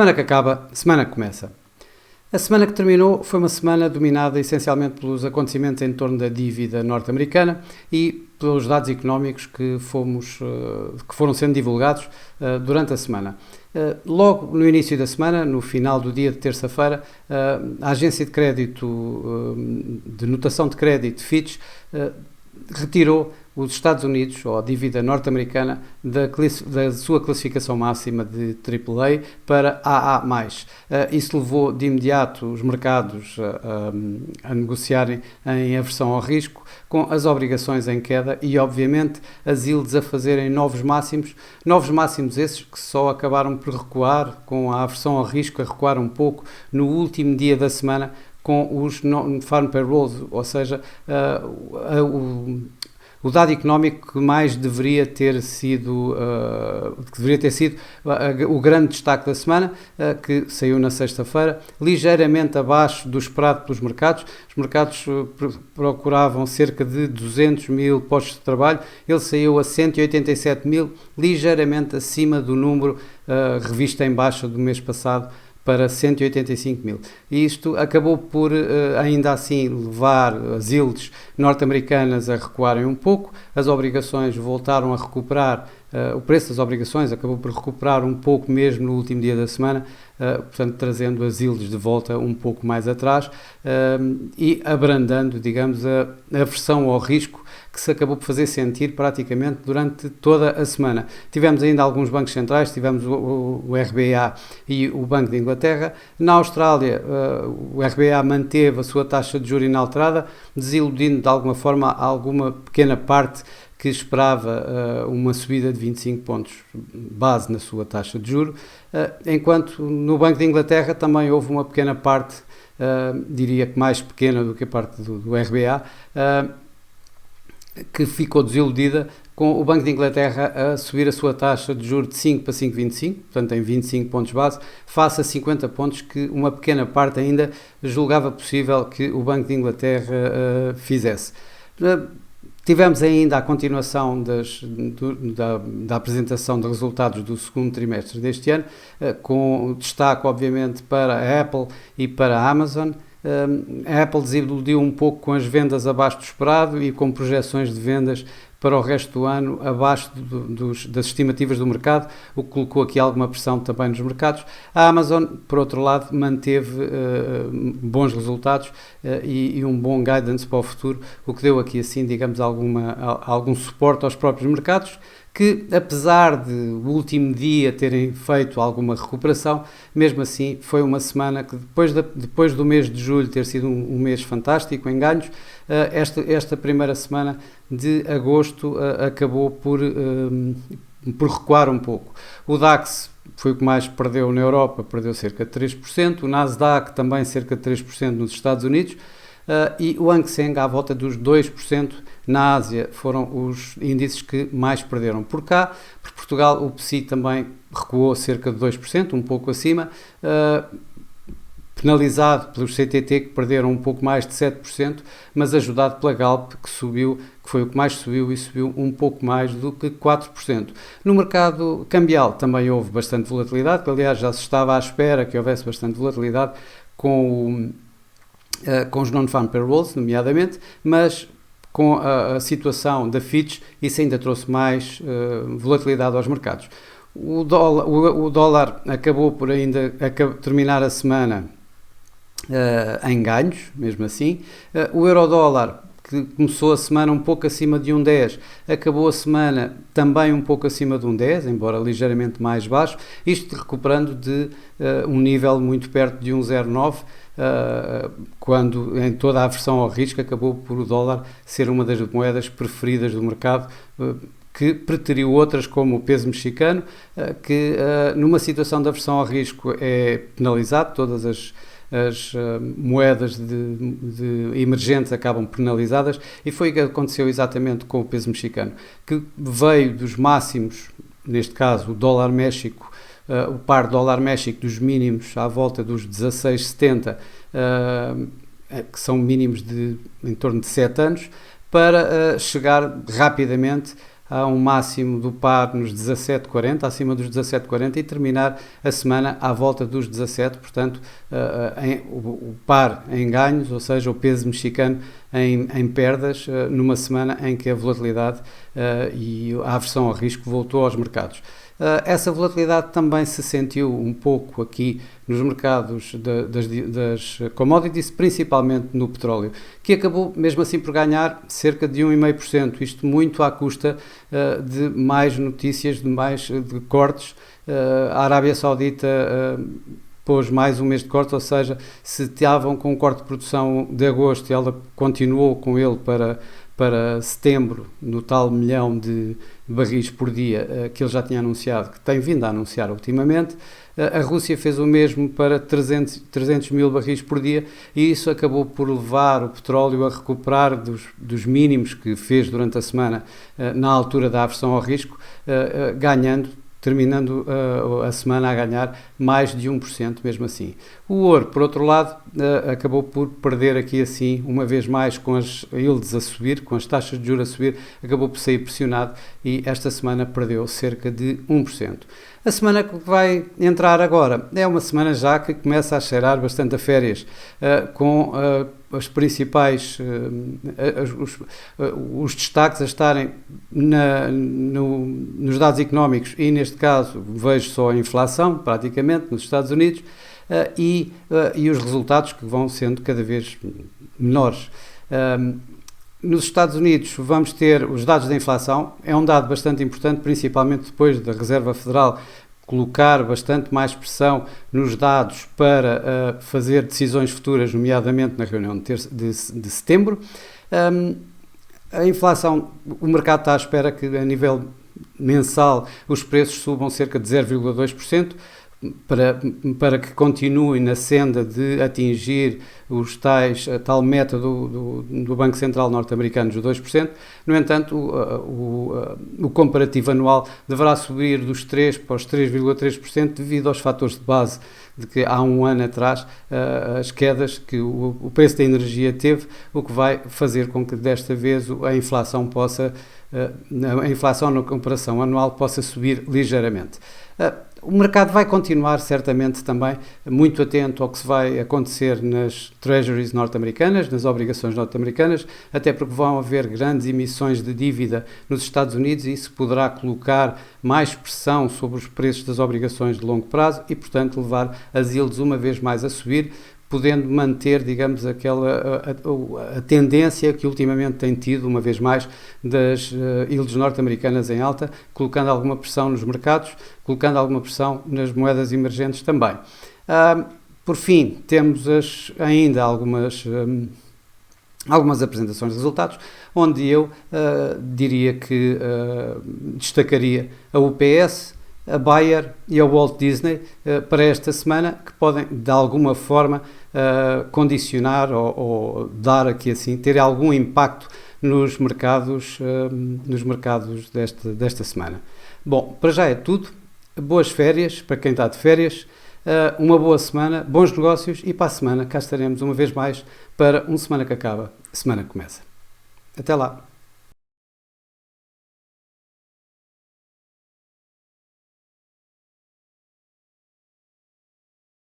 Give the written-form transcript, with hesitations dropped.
Semana que acaba, semana que começa. A semana que terminou foi uma semana dominada essencialmente pelos acontecimentos em torno da dívida norte-americana e pelos dados económicos que foram sendo divulgados durante a semana. Logo no início da semana, no final do dia de terça-feira, a agência de crédito, de notação de crédito Fitch, retirou os Estados Unidos, ou a dívida norte-americana, da sua classificação máxima de AAA para AA+. Isso levou de imediato os mercados a negociarem em aversão ao risco, com as obrigações em queda e, obviamente, as yields a fazerem novos máximos esses que só acabaram por recuar, com a aversão ao risco a recuar um pouco no último dia da semana, com os non-farm payrolls, ou seja, o dado económico que mais deveria ter sido o grande destaque da semana, que saiu na sexta-feira, ligeiramente abaixo do esperado pelos mercados. Os mercados procuravam cerca de 200 mil postos de trabalho, ele saiu a 187 mil, ligeiramente acima do número revisto em baixa do mês passado, para 185 mil. E isto acabou por, ainda assim, levar as yields norte-americanas a recuarem um pouco, as obrigações voltaram a recuperar, o preço das obrigações acabou por recuperar um pouco mesmo no último dia da semana, portanto, trazendo as yields de volta um pouco mais atrás e abrandando, digamos, a aversão ao risco que se acabou por fazer sentir praticamente durante toda a semana. Tivemos ainda alguns bancos centrais, tivemos o RBA e o Banco de Inglaterra. Na Austrália, o RBA manteve a sua taxa de juros inalterada, desiludindo de alguma forma alguma pequena parte que esperava uma subida de 25 pontos base na sua taxa de juros, enquanto no Banco de Inglaterra também houve uma pequena parte, diria que mais pequena do que a parte do RBA, que ficou desiludida com o Banco de Inglaterra a subir a sua taxa de juros de 5 para 5,25, portanto em 25 pontos base, face a 50 pontos que uma pequena parte ainda julgava possível que o Banco de Inglaterra fizesse. Tivemos ainda a continuação da apresentação de resultados do segundo trimestre deste ano, com destaque obviamente para a Apple e para a Amazon. A Apple desiludiu um pouco com as vendas abaixo do esperado e com projeções de vendas para o resto do ano abaixo das estimativas do mercado, o que colocou aqui alguma pressão também nos mercados. A Amazon, por outro lado, manteve bons resultados e um bom guidance para o futuro, o que deu aqui, assim, digamos, algum suporte aos próprios mercados, que apesar de o último dia terem feito alguma recuperação, mesmo assim foi uma semana que depois do mês de julho ter sido um mês fantástico em ganhos, esta primeira semana de agosto acabou por recuar um pouco. O DAX foi o que mais perdeu na Europa, perdeu cerca de 3%, o Nasdaq também cerca de 3% nos Estados Unidos, e o Hang Seng à volta dos 2%. Na Ásia foram os índices que mais perderam. Por cá, por Portugal, o PSI também recuou cerca de 2%, um pouco acima, penalizado pelos CTT que perderam um pouco mais de 7%, mas ajudado pela Galp que foi o que mais subiu e subiu um pouco mais do que 4%. No mercado cambial também houve bastante volatilidade, que aliás já se estava à espera que houvesse bastante volatilidade com os non-farm payrolls, nomeadamente, mas com a situação da Fitch, isso ainda trouxe mais volatilidade aos mercados. O dólar acabou por ainda terminar a semana em ganhos, mesmo assim. O euro-dólar, que começou a semana um pouco acima de 1,10, acabou a semana também um pouco acima de 1,10, embora ligeiramente mais baixo, isto recuperando de um nível muito perto de 1,09, quando em toda a aversão ao risco acabou por o dólar ser uma das moedas preferidas do mercado, que preteriu outras como o peso mexicano, que numa situação de aversão ao risco é penalizado, todas as moedas de emergentes acabam penalizadas, e foi o que aconteceu exatamente com o peso mexicano, que veio dos máximos, neste caso o dólar México, o par dólar-México dos mínimos à volta dos 16,70, que são mínimos em torno de 7 anos, para chegar rapidamente a um máximo do par nos 17,40, acima dos 17,40 e terminar a semana à volta dos 17, portanto o par em ganhos, ou seja, o peso mexicano em perdas, numa semana em que a volatilidade e a aversão ao risco voltou aos mercados. Essa volatilidade também se sentiu um pouco aqui nos mercados das commodities, principalmente no petróleo, que acabou mesmo assim por ganhar cerca de 1,5%, isto muito à custa de mais notícias, de cortes. A Arábia Saudita pôs mais um mês de corte, ou seja, se estavam com um corte de produção de agosto e ela continuou com ele para setembro, no tal milhão de barris por dia que ele já tinha anunciado, que tem vindo a anunciar ultimamente. A Rússia fez o mesmo para 300 mil barris por dia e isso acabou por levar o petróleo a recuperar dos mínimos que fez durante a semana na altura da aversão ao risco, terminando a semana a ganhar mais de 1% mesmo assim. O ouro, por outro lado, acabou por perder aqui assim, uma vez mais, com as yields a subir, com as taxas de juros a subir, acabou por sair pressionado e esta semana perdeu cerca de 1%. A semana que vai entrar agora é uma semana já que começa a cheirar bastante a férias, com as principais, os destaques a estarem nos dados económicos e, neste caso, vejo só a inflação, praticamente, nos Estados Unidos, e os resultados que vão sendo cada vez menores. Nos Estados Unidos vamos ter os dados da inflação, é um dado bastante importante, principalmente depois da Reserva Federal colocar bastante mais pressão nos dados para fazer decisões futuras, nomeadamente na reunião de setembro. A inflação, o mercado está à espera que a nível mensal os preços subam cerca de 0,2%, para que continue na senda de atingir a tal meta do Banco Central norte-americano dos 2%. No entanto, o comparativo anual deverá subir dos 3% para os 3,3% devido aos fatores de base de que há um ano atrás as quedas que o preço da energia teve, o que vai fazer com que desta vez a inflação na comparação anual possa subir ligeiramente. O mercado vai continuar certamente também muito atento ao que se vai acontecer nas treasuries norte-americanas, nas obrigações norte-americanas, até porque vão haver grandes emissões de dívida nos Estados Unidos e isso poderá colocar mais pressão sobre os preços das obrigações de longo prazo e, portanto, levar as yields uma vez mais a subir, podendo manter, digamos, a tendência que ultimamente tem tido, uma vez mais, das yields norte-americanas em alta, colocando alguma pressão nos mercados, colocando alguma pressão nas moedas emergentes também. Por fim, temos ainda algumas apresentações de resultados, onde eu diria que destacaria a UPS, a Bayer e a Walt Disney para esta semana, que podem de alguma forma condicionar ou dar aqui assim, ter algum impacto nos mercados desta semana. Bom, para já é tudo. Boas férias para quem está de férias, uma boa semana, bons negócios e para a semana cá estaremos uma vez mais para uma semana que acaba, a semana que começa. Até lá!